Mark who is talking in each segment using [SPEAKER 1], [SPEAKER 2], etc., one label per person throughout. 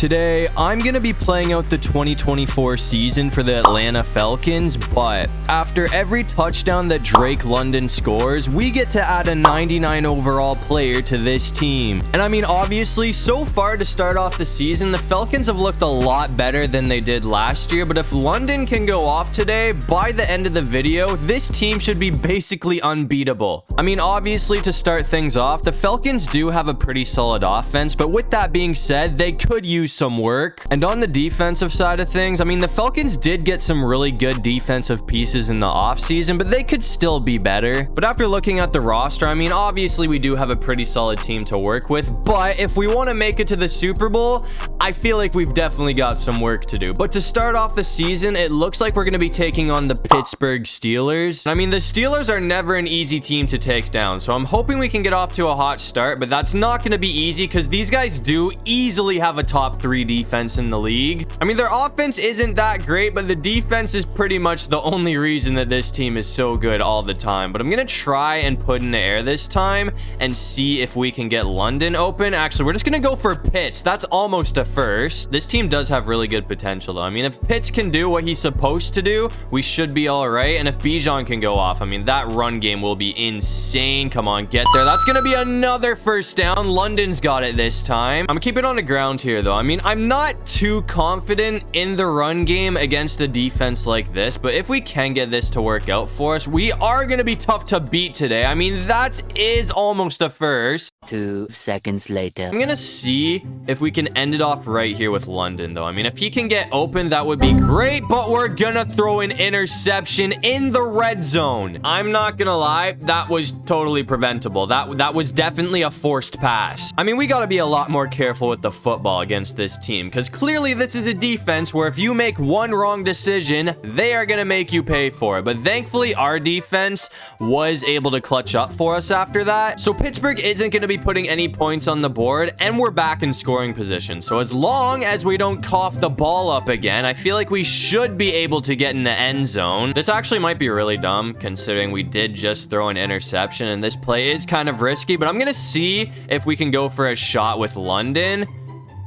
[SPEAKER 1] Today, I'm going to be playing out the 2024 season for the Atlanta Falcons, but after every touchdown that Drake London scores, we get to add a 99 overall player to this team. And I mean, obviously, so far to start off the season, the Falcons have looked a lot better than they did last year, but if London can go off today, by the end of the video, this team should be basically unbeatable. I mean, obviously, to start things off, the Falcons do have a pretty solid offense, but with that being said, they could use some work. And on the defensive side of things, I mean, the Falcons did get some really good defensive pieces in the offseason, but they could still be better. But after looking at the roster, I mean, obviously we do have a pretty solid team to work with, but if we want to make it to the Super Bowl, I feel like we've definitely got some work to do. But to start off the season, it looks like we're going to be taking on the Pittsburgh Steelers. I mean, the Steelers are never an easy team to take down, so I'm hoping we can get off to a hot start, but that's not going to be easy because these guys do easily have a top 3 defense in the league. I mean, their offense isn't that great, but the defense is pretty much the only reason that this team is so good all the time. But I'm going to try and put in the air this time and see if we can get London open. Actually, we're just going to go for Pitts. That's almost a first. This team does have really good potential, though. I mean, if Pitts can do what he's supposed to do, we should be all right. And if Bijan can go off, I mean, that run game will be insane. Come on, get there. That's going to be another first down. London's got it this time. I'm going to keep it on the ground here, though. I mean, I'm not too confident in the run game against a defense like this, but if we can get this to work out for us, we are going to be tough to beat today. I mean, that is almost a first.
[SPEAKER 2] 2 seconds later.
[SPEAKER 1] I'm gonna see if we can end it off right here with London, though. I mean, if he can get open, that would be great, but we're gonna throw an interception in the red zone. I'm not gonna lie, that was totally preventable. That was definitely a forced pass. I mean, we gotta be a lot more careful with the football against this team, because clearly this is a defense where if you make one wrong decision, they are gonna make you pay for it. But thankfully, our defense was able to clutch up for us after that. So Pittsburgh isn't gonna be putting any points on the board, and we're back in scoring position. So as long as we don't cough the ball up again, I feel like we should be able to get in the end zone. This actually might be really dumb considering we did just throw an interception, and this play is kind of risky, but I'm gonna see if we can go for a shot with London.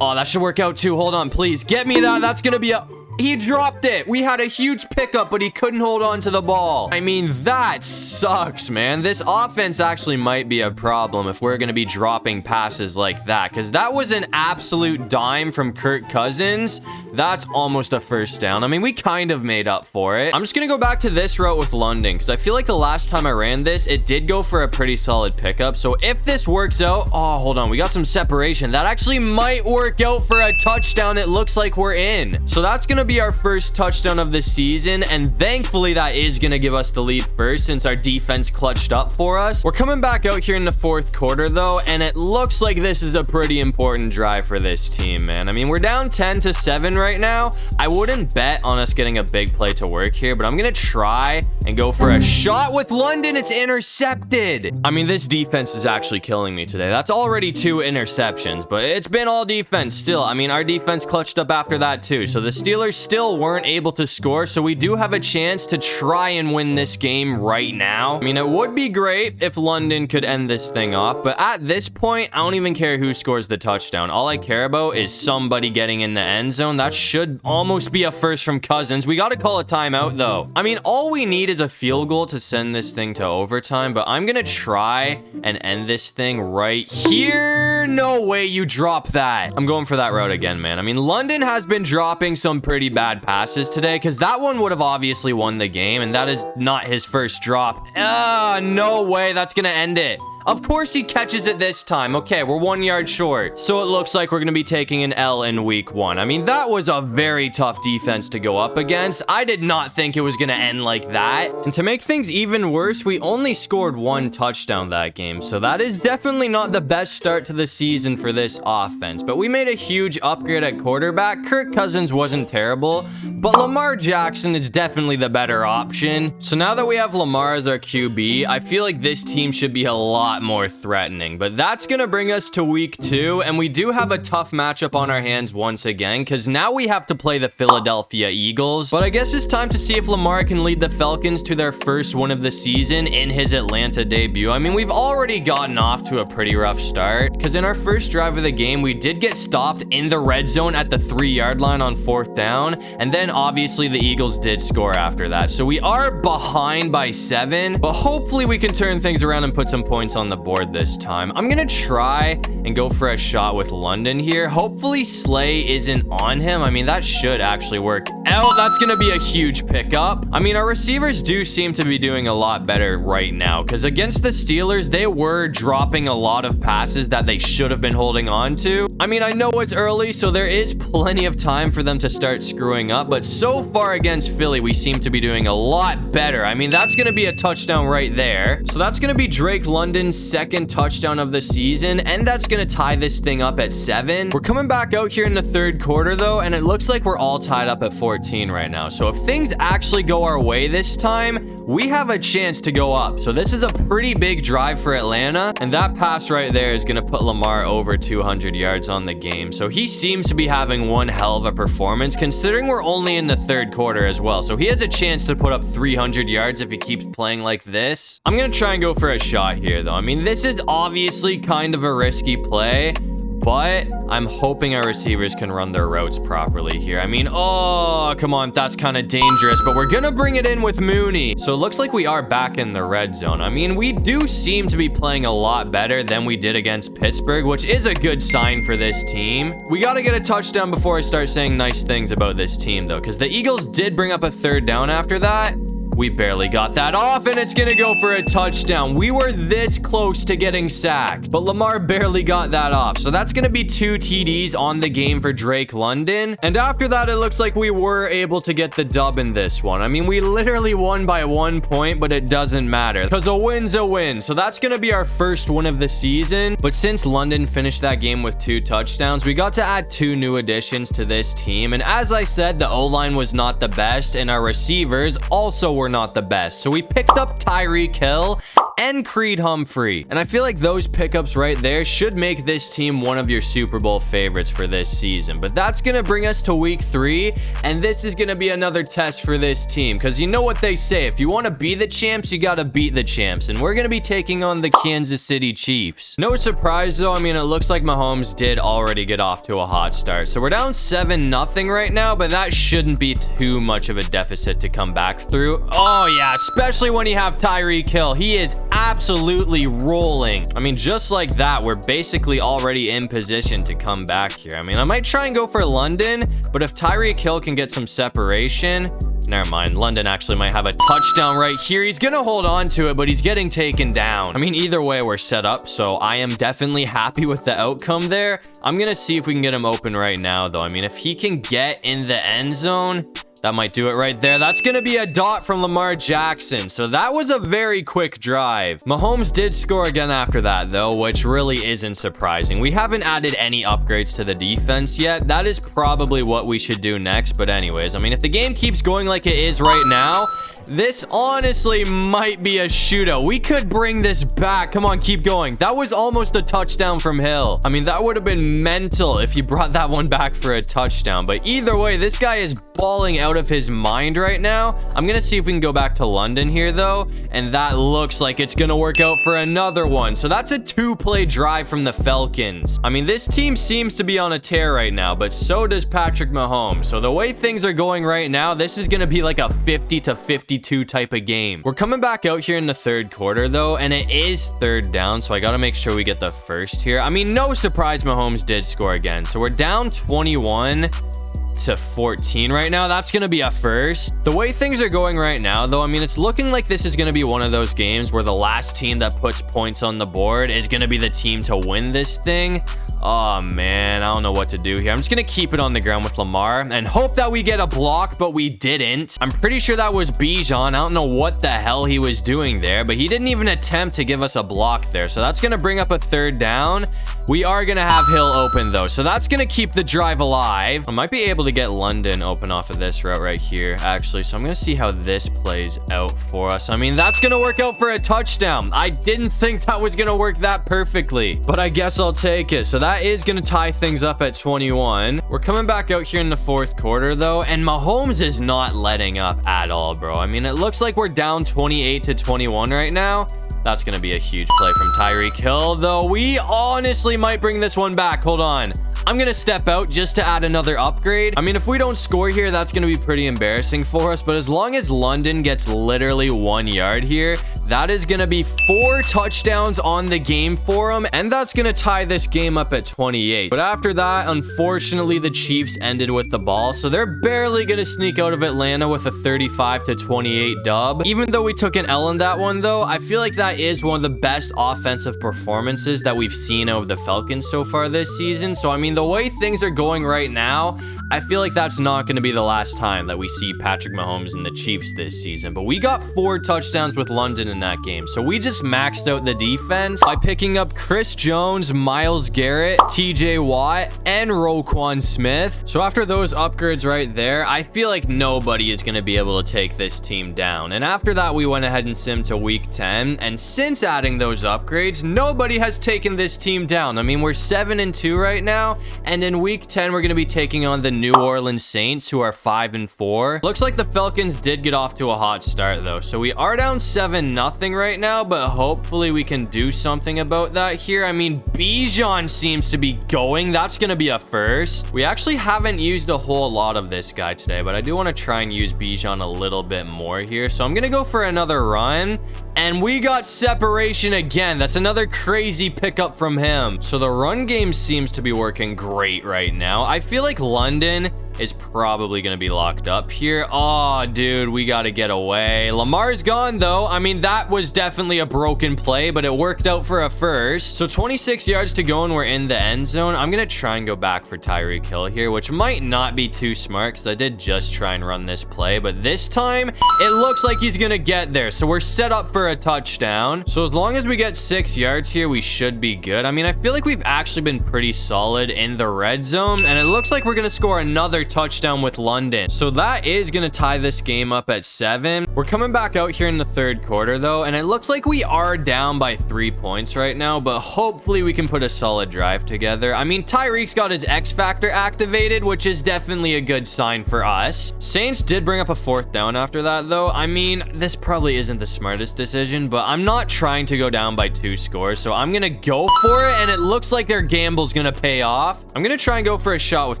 [SPEAKER 1] Oh, that should work out too. Hold on, please. Get me that. That's gonna be a... He dropped it. We had a huge pickup, but he couldn't hold on to the ball. I mean, that sucks, man. This offense actually might be a problem if we're going to be dropping passes like that, because that was an absolute dime from Kirk Cousins. That's almost a first down. I mean, we kind of made up for it. I'm just going to go back to this route with London, because I feel like the last time I ran this, it did go for a pretty solid pickup. So if this works out... Oh, hold on. We got some separation. That actually might work out for a touchdown. It looks like we're in. So that's going to be our first touchdown of the season, and thankfully that is going to give us the lead first since our defense clutched up for us. We're coming back out here in the fourth quarter, though, and it looks like this is a pretty important drive for this team, man. I mean, we're down 10-7 right now. I wouldn't bet on us getting a big play to work here, but I'm going to try and go for a shot with London. It's intercepted. I mean, this defense is actually killing me today. That's already 2 interceptions, but it's been all defense still. I mean, our defense clutched up after that too, so the Steelers still weren't able to score, so we do have a chance to try and win this game right now. I mean, it would be great if London could end this thing off, but at this point, I don't even care who scores the touchdown. All I care about is somebody getting in the end zone. That should almost be a first from Cousins. We got to call a timeout, though. I mean, all we need is a field goal to send this thing to overtime, but I'm gonna try and end this thing right here. No way you drop that. I'm going for that route again, man. I mean, London has been dropping some pretty bad passes today, because that one would have obviously won the game, and that is not his first drop. No way. That's gonna end it. Of course he catches it this time. Okay, we're 1 yard short. So it looks like we're going to be taking an L in week 1. I mean, that was a very tough defense to go up against. I did not think it was going to end like that. And to make things even worse, we only scored 1 touchdown that game. So that is definitely not the best start to the season for this offense. But we made a huge upgrade at quarterback. Kirk Cousins wasn't terrible, but Lamar Jackson is definitely the better option. So now that we have Lamar as our QB, I feel like this team should be a lot lot more threatening. But that's going to bring us to week 2, and we do have a tough matchup on our hands once again, because now we have to play the Philadelphia Eagles. But I guess it's time to see if Lamar can lead the Falcons to their first win of the season in his Atlanta debut. I mean, we've already gotten off to a pretty rough start, because in our first drive of the game, we did get stopped in the red zone at the 3-yard line on 4th down, and then obviously the Eagles did score after that. So we are behind by 7, but hopefully we can turn things around and put some points on the board this time. I'm gonna try and go for a shot with London here. Hopefully Slay isn't on him. I mean, that should actually work out. That's gonna be a huge pickup. I mean, our receivers do seem to be doing a lot better right now, because against the Steelers, they were dropping a lot of passes that they should have been holding on to. I mean, I know it's early, so there is plenty of time for them to start screwing up, but so far against Philly, we seem to be doing a lot better. I mean, that's gonna be a touchdown right there. So that's gonna be Drake London's 2nd touchdown of the season, and that's gonna tie this thing up at 7. We're coming back out here in the 3rd quarter though, and it looks like we're all tied up at 14 right now. So if things actually go our way this time, we have a chance to go up. So this is a pretty big drive for Atlanta, and that pass right there is gonna put Lamar over 200 yards on the game. So he seems to be having one hell of a performance, considering we're only in the 3rd quarter as well. So he has a chance to put up 300 yards if he keeps playing like this. I'm gonna try and go for a shot here though. I mean, this is obviously kind of a risky play, but I'm hoping our receivers can run their routes properly here. I mean, oh, come on. That's kind of dangerous, but we're going to bring it in with Mooney. So it looks like we are back in the red zone. I mean, we do seem to be playing a lot better than we did against Pittsburgh, which is a good sign for this team. We got to get a touchdown before I start saying nice things about this team, though, because the Eagles did bring up a 3rd down after that. We barely got that off, and it's gonna go for a touchdown. We were this close to getting sacked, but Lamar barely got that off. So that's gonna be 2 TDs on the game for Drake London. And after that, it looks like we were able to get the dub in this one. I mean, we literally won by 1 point, but it doesn't matter, because a win's a win. So that's gonna be our first win of the season. But since London finished that game with 2 touchdowns, we got to add 2 new additions to this team. And as I said, the O-line was not the best, and our receivers also were not the best. So we picked up Tyreek Hill and Creed Humphrey. And I feel like those pickups right there should make this team one of your Super Bowl favorites for this season. But that's going to bring us to week 3. And this is going to be another test for this team. Because you know what they say, if you want to be the champs, you got to beat the champs. And we're going to be taking on the Kansas City Chiefs. No surprise though. I mean, it looks like Mahomes did already get off to a hot start. So we're down 7-0 right now, but that shouldn't be too much of a deficit to come back through. Oh yeah, especially when you have Tyreek Hill. He is absolutely rolling. I mean, just like that, we're basically already in position to come back here. I mean, I might try and go for London, but if Tyreek Hill can get some separation, never mind. London actually might have a touchdown right here. He's gonna hold on to it, but he's getting taken down. I mean, either way, we're set up, so I am definitely happy with the outcome there. I'm gonna see if we can get him open right now, though. I mean, if he can get in the end zone, that might do it right there. That's going to be a dot from Lamar Jackson. So that was a very quick drive. Mahomes did score again after that, though, which really isn't surprising. We haven't added any upgrades to the defense yet. That is probably what we should do next. But anyways, I mean, if the game keeps going like it is right now, this honestly might be a shootout. We could bring this back. Come on, keep going. That was almost a touchdown from Hill. I mean, that would have been mental if he brought that one back for a touchdown. But either way, this guy is balling out of his mind right now. I'm gonna see if we can go back to London here, though. And that looks like it's gonna work out for another one. So that's a 2-play drive from the Falcons. I mean, this team seems to be on a tear right now, but so does Patrick Mahomes. So the way things are going right now, this is gonna be like a 50-52 type of game. We're coming back out here in the 3rd quarter though, and it is 3rd down, so I gotta make sure we get the first here. I mean, no surprise Mahomes did score again. So we're down 21-14 right now. That's gonna be a first. The way things are going right now though, I mean, it's looking like this is gonna be one of those games where the last team that puts points on the board is gonna be the team to win this thing. Oh man, I don't know what to do here. I'm just gonna keep it on the ground with Lamar and hope that we get a block, but we didn't. I'm pretty sure that was Bijan. I don't know what the hell he was doing there, but he didn't even attempt to give us a block there. So that's gonna bring up a 3rd down. We are gonna have Hill open though, so that's gonna keep the drive alive. I might be able to get London open off of this route right here, actually. So I'm going to see how this plays out for us. I mean, that's going to work out for a touchdown. I didn't think that was going to work that perfectly, but I guess I'll take it. So that is going to tie things up at 21. We're coming back out here in the fourth quarter, though, and Mahomes is not letting up at all, bro. I mean, it looks like we're down 28-21 right now. That's going to be a huge play from Tyreek Hill, though. We honestly might bring this one back. Hold on. I'm going to step out just to add another upgrade. I mean, if we don't score here, that's going to be pretty embarrassing for us. But as long as London gets literally 1 yard here, that is going to be 4 touchdowns on the game for him. And that's going to tie this game up at 28. But after that, unfortunately, the Chiefs ended with the ball. So they're barely going to sneak out of Atlanta with a 35-28 dub. Even though we took an L in that one, though, I feel like that is one of the best offensive performances that we've seen out of the Falcons so far this season. So, I mean, the way things are going right now, I feel like that's not going to be the last time that we see Patrick Mahomes and the Chiefs this season. But we got 4 touchdowns with London in that game. So we just maxed out the defense by picking up Chris Jones, Myles Garrett, TJ Watt, and Roquan Smith. So after those upgrades right there, I feel like nobody is going to be able to take this team down. And after that, we went ahead and simmed to week 10. And since adding those upgrades, nobody has taken this team down. I mean, we're 7-2 right now. And in week 10, we're going to be taking on the New Orleans Saints, who are 5-4. Looks like the Falcons did get off to a hot start, though. So we are down 7-0 right now, but hopefully we can do something about that here. I mean, Bijan seems to be going. That's going to be a first. We actually haven't used a whole lot of this guy today, but I do want to try and use Bijan a little bit more here. So I'm going to go for another run. And we got separation again. That's another crazy pickup from him. So the run game seems to be working great right now. I feel like London is probably going to be locked up here. Oh, dude, we got to get away. Lamar's gone, though. I mean, that was definitely a broken play, but it worked out for a first. So 26 yards to go, and we're in the end zone. I'm going to try and go back for Tyreek Hill here, which might not be too smart because I did just try and run this play. But this time, it looks like he's going to get there. So we're set up for a touchdown. So as long as we get 6 yards here, we should be good. I mean, I feel like we've actually been pretty solid in the red zone, and it looks like we're going to score another touchdown with London. So that is going to tie this game up at 7. We're coming back out here in the third quarter, though, and it looks like we are down by 3 points right now, but hopefully we can put a solid drive together. I mean, Tyreek's got his X Factor activated, which is definitely a good sign for us. Saints did bring up a 4th down after that, though. I mean, this probably isn't the smartest decision, but I'm not trying to go down by 2 scores, so I'm going to go for it, and it looks like their gamble's going to pay off. I'm going to try and go for a shot with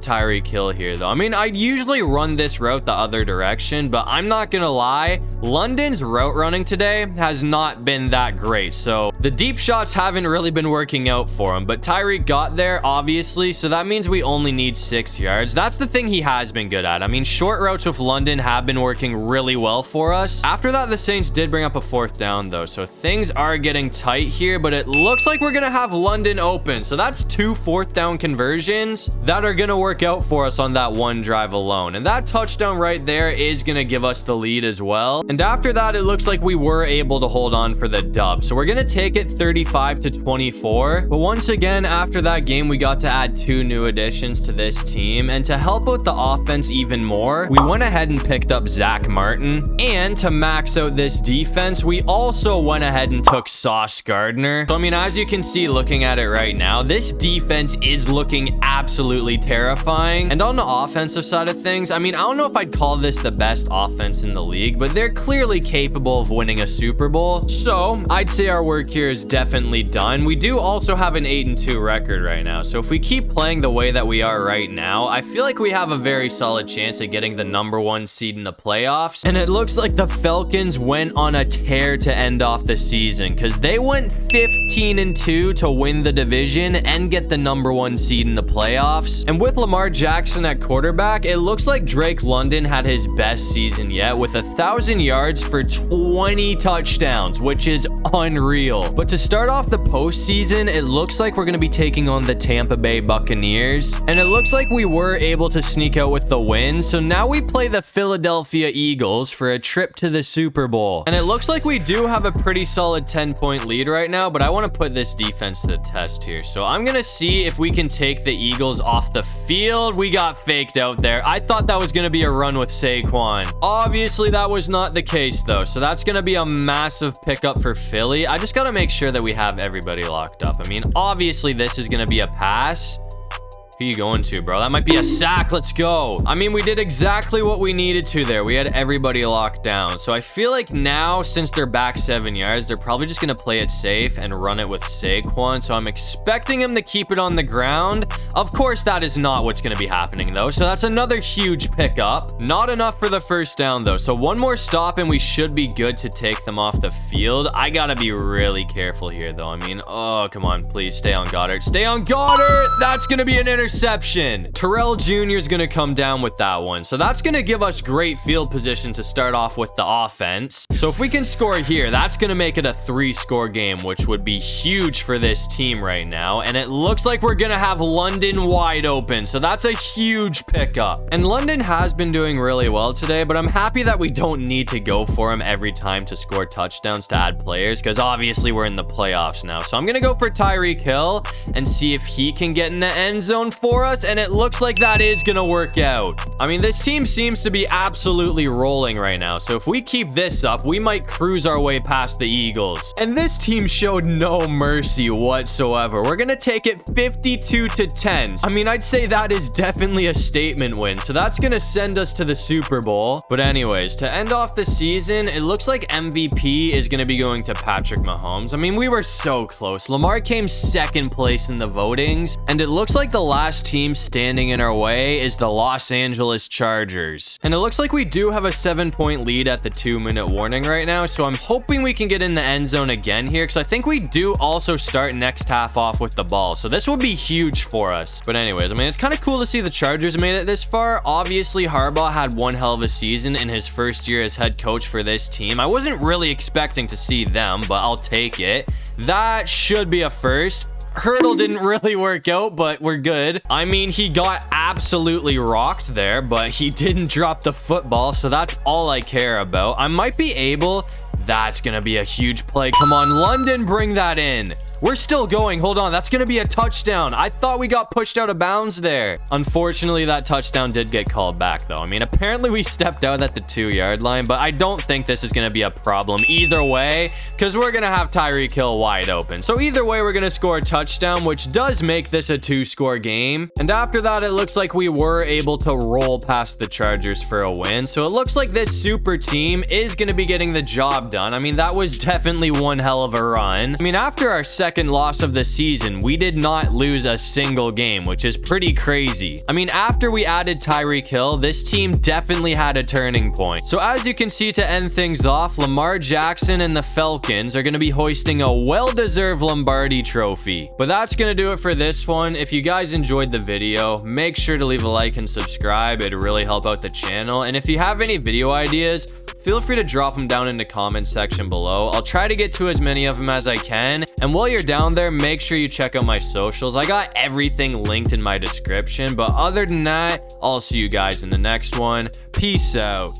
[SPEAKER 1] Tyreek Hill here, though. I mean, I'd usually run this route the other direction, but I'm not going to lie. London's route running today has not been that great, so the deep shots haven't really been working out for him, but Tyreek got there, obviously, so that means we only need 6 yards. That's the thing he has been good at. I mean, short routes with London have been working really well for us. After that, the Saints did bring up a 4th down, though, so things are getting tight here, but it looks like we're going to have London open, so that's 2 4th down conversions that are going to work out for us on that one drive alone, and that touchdown right there is going to give us the lead as well. And after that, it looks like we were able to hold on for the dub, so we're going to take it 35-24. But once again, after that game, we got to add 2 new additions to this team, and to help out the offense even more, we went ahead and picked up Zach Martin, and to max out this defense, we also went ahead and took Sauce Gardner. So I mean, as you can see looking at it right now, this defense is looking absolutely terrifying. And on the offensive side of things, I mean, I don't know if I'd call this the best offense in the league, but they're clearly capable of winning a Super Bowl. So I'd say our work here is definitely done. We do also have an 8-2 record right now. So if we keep playing the way that we are right now, I feel like we have a very solid chance at getting the #1 seed in the playoffs. And it looks like the Falcons went on a tear to end off the season, because they went 15-2 to win the division and get the #1 seed in the playoffs. And with Lamar Jackson at quarterback, it looks like Drake London had his best season yet, with 1,000 yards for 20 touchdowns, which is unreal. But to start off the postseason, it looks like we're going to be taking on the Tampa Bay Buccaneers, and it looks like we were able to sneak out with the win. So now we play the Philadelphia Eagles for a trip to the Super Bowl, and it looks like we do have a pretty solid 10-point lead right now, but I want to put this defense to the test here. So I'm going to see if we can take take the Eagles off the field. We got faked out there. I thought that was going to be a run with Saquon. Obviously, that was not the case, though. So that's going to be a massive pickup for Philly. I just got to make sure that we have everybody locked up. I mean, obviously, this is going to be a pass. Who you going to, bro? That might be a sack. Let's go. I mean, we did exactly what we needed to there. We had everybody locked down. So I feel like now, since they're back 7 yards, they're probably just going to play it safe and run it with Saquon. So I'm expecting him to keep it on the ground. Of course, that is not what's going to be happening, though. So that's another huge pickup. Not enough for the first down, though. So one more stop, and we should be good to take them off the field. I got to be really careful here, though. I mean, oh, come on. Please stay on Goddard. Stay on Goddard. That's going to be an interception. Terrell Jr. is going to come down with that one. So that's going to give us great field position to start off with the offense. So if we can score here, that's going to make it a 3-score game, which would be huge for this team right now. And it looks like we're going to have London wide open. So that's a huge pickup. And London has been doing really well today, but I'm happy that we don't need to go for him every time to score touchdowns to add players, because obviously we're in the playoffs now. So I'm going to go for Tyreek Hill and see if he can get in the end zone for us, and it looks like that is gonna work out. I mean, this team seems to be absolutely rolling right now, so if we keep this up, we might cruise our way past the Eagles. And this team showed no mercy whatsoever. We're gonna take it 52-10. I mean, I'd say that is definitely a statement win, so that's gonna send us to the Super Bowl. But anyways, to end off the season, it looks like MVP is gonna be going to Patrick Mahomes. I mean, we were so close. Lamar came second place in the votings, and it looks like the last team standing in our way is the Los Angeles Chargers. And it looks like we do have a 7-point lead at the 2-minute warning right now, so I'm hoping we can get in the end zone again here, because I think we do also start next half off with the ball, so this will be huge for us. But anyways, I mean, it's kind of cool to see the Chargers made it this far. Obviously, Harbaugh had one hell of a season in his first year as head coach for this team. I wasn't really expecting to see them, but I'll take it. That should be a first. Hurdle didn't really work out, but we're good. I mean, he got absolutely rocked there, but he didn't drop the football, so that's all I care about. I might be able... That's gonna be a huge play. Come on, London, bring that in. We're still going. Hold on. That's going to be a touchdown. I thought we got pushed out of bounds there. Unfortunately, that touchdown did get called back, though. I mean, apparently we stepped out at the 2-yard line, but I don't think this is going to be a problem either way, because we're going to have Tyreek Hill wide open. So either way, we're going to score a touchdown, which does make this a 2-score game. And after that, it looks like we were able to roll past the Chargers for a win. So it looks like this super team is going to be getting the job done. I mean, that was definitely one hell of a run. I mean, after our second loss of the season, we did not lose a single game, which is pretty crazy. I mean, after we added Tyreek Hill, this team definitely had a turning point. So as you can see, to end things off, Lamar Jackson and the Falcons are going to be hoisting a well-deserved Lombardi trophy. But that's going to do it for this one. If you guys enjoyed the video, make sure to leave a like and subscribe. It'd really help out the channel. And if you have any video ideas, feel free to drop them down in the comment section below. I'll try to get to as many of them as I can. And while you're down there, make sure you check out my socials. I got everything linked in my description. But other than that, I'll see you guys in the next one. Peace out.